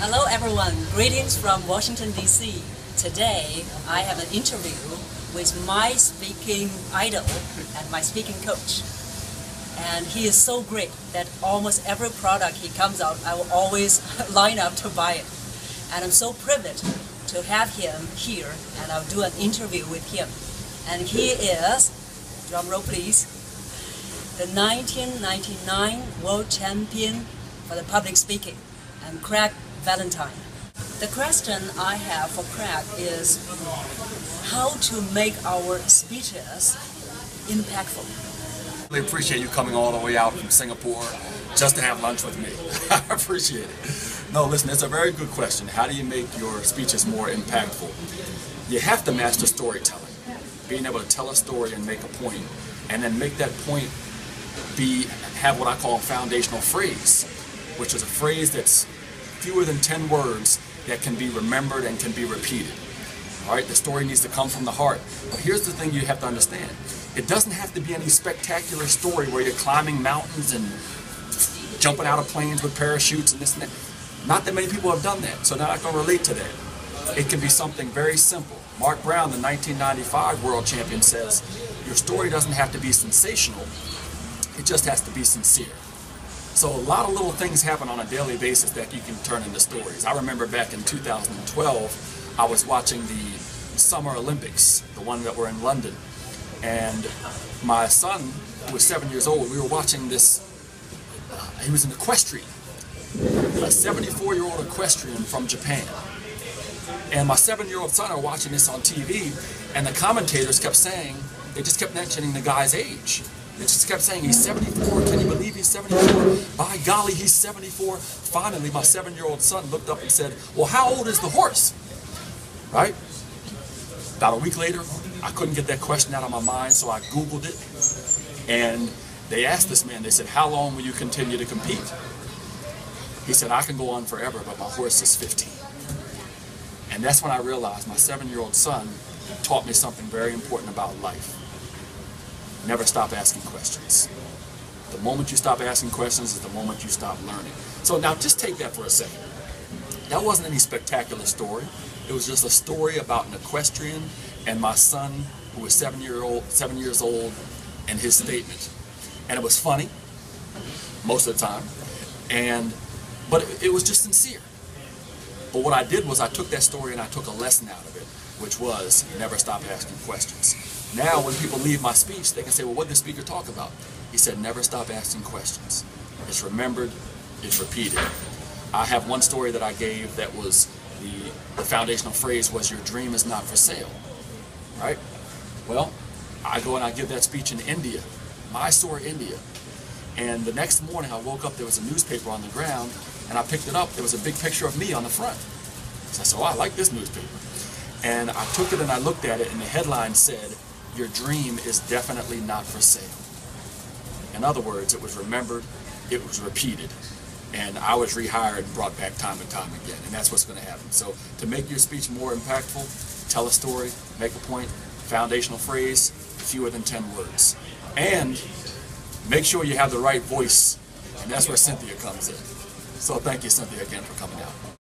Hello everyone, greetings from Washington DC. Today I have an interview with my speaking idol and my speaking coach. And he is so great that almost every product he comes out, I will always line up to buy it. And I'm so privileged to have him here, and I'll do an interview with him. And he is, drum roll please, the 1999 world champion for the public speaking, and Craig Valentine. The question I have for Craig is how to make our speeches impactful. I really appreciate you coming all the way out from Singapore just to have lunch with me. I appreciate it. No, listen, it's a very good question. How do you make your speeches more impactful? You have to master storytelling. Being able to tell a story and make a point, and then make that point have what I call a foundational phrase, which is a phrase that's fewer than 10 words that can be remembered and can be repeated. All right, the story needs to come from the heart. But here's the thing you have to understand. It doesn't have to be any spectacular story where you're climbing mountains and jumping out of planes with parachutes and this and that. Not that many people have done that, so now I can relate to that. It can be something very simple. Mark Brown, the 1995 world champion, says, your story doesn't have to be sensational, it just has to be sincere. So a lot of little things happen on a daily basis that you can turn into stories. I remember back in 2012, I was watching the Summer Olympics, the one that were in London. And my son, who was 7 years old, we were watching this, he was an equestrian, a 74-year-old equestrian from Japan. And my 7-year-old son are watching this on TV, and the commentators kept saying, they just kept mentioning the guy's age. They just kept saying, he's 74, can you believe he's 74? By golly, he's 74. Finally, my 7-year-old son looked up and said, well, how old is the horse? Right? About a week later, I couldn't get that question out of my mind, so I Googled it. And they asked this man, they said, how long will you continue to compete? He said, I can go on forever, but my horse is 15. And that's when I realized my 7-year-old son taught me something very important about life. Never stop asking questions. The moment you stop asking questions is the moment you stop learning. So now just take that for a second. That wasn't any spectacular story. It was just a story about an equestrian and my son, who was 7 years old, and his statement. And it was funny, most of the time, but it was just sincere. But what I did was I took that story and I took a lesson out of it, which was never stop asking questions. Now when people leave my speech, they can say, well, what did the speaker talk about? He said, never stop asking questions. It's remembered, it's repeated. I have one story that I gave that was the foundational phrase was, your dream is not for sale, right? Well, I go and I give that speech in India, Mysore, India. And the next morning I woke up, there was a newspaper on the ground, and I picked it up, there was a big picture of me on the front. So I said, oh, I like this newspaper. And I took it and I looked at it, and the headline said, your dream is definitely not for sale. In other words, it was remembered, it was repeated, and I was rehired and brought back time and time again, and that's what's going to happen. So to make your speech more impactful, tell a story, make a point, foundational phrase, fewer than 10 words. And make sure you have the right voice, and that's where Cynthia comes in. So thank you, Cynthia, again for coming out.